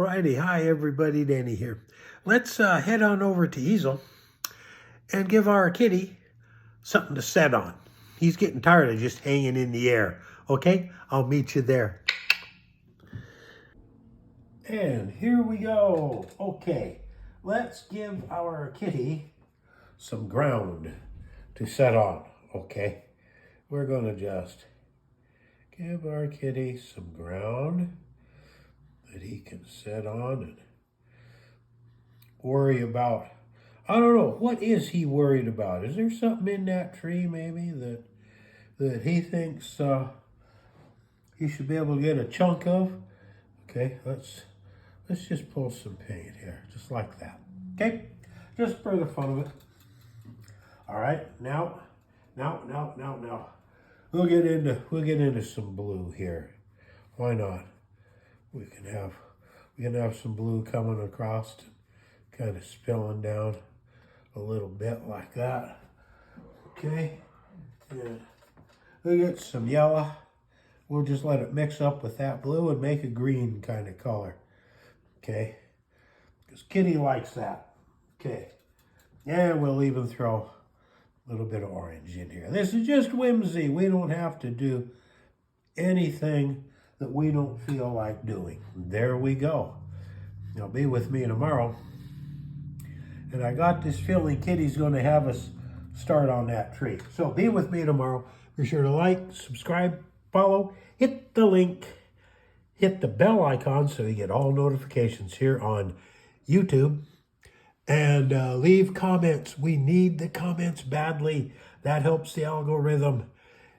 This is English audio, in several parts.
Alrighty, hi everybody, Danny here. Let's head on over to Easel and give our kitty something to set on. He's getting tired of just hanging in the air. Okay, I'll meet you there. And here we go. Okay, let's give our kitty some ground to set on. Okay, we're gonna just give our kitty some ground that he can sit on and worry about. I don't know, what is he worried about? Is there something in that tree maybe that he thinks he should be able to get a chunk of? Okay, let's just pull some paint here, just like that. Okay, just for the fun of it. All right, now. We'll get into some blue here. Why not? We can have some blue coming across, kind of spilling down a little bit like that. Okay, and we'll get some yellow. We'll just let it mix up with that blue and make a green kind of color. Okay, because Kitty likes that. Okay, and we'll even throw a little bit of orange in here. This is just whimsy. We don't have to do anything that we don't feel like doing. There we go. Now be with me tomorrow. And I got this feeling Kitty's going to have us start on that tree. So be with me tomorrow. Be sure to like, subscribe, follow, hit the link, hit the bell icon so you get all notifications here on YouTube. And leave comments. We need the comments badly. That helps the algorithm.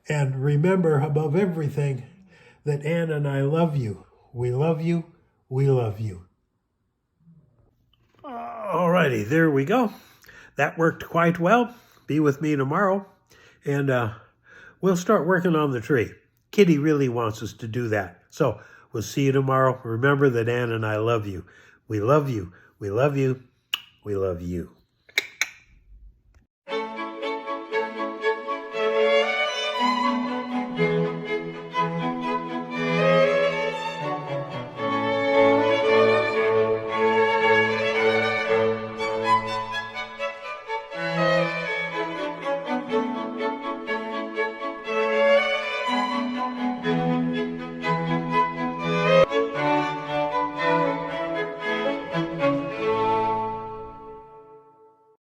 And remember, above everything, that Ann and I love you. We love you. We love you. Alrighty, there we go. That worked quite well. Be with me tomorrow, and we'll start working on the tree. Kitty really wants us to do that. So we'll see you tomorrow. Remember that Ann and I love you. We love you. We love you. We love you.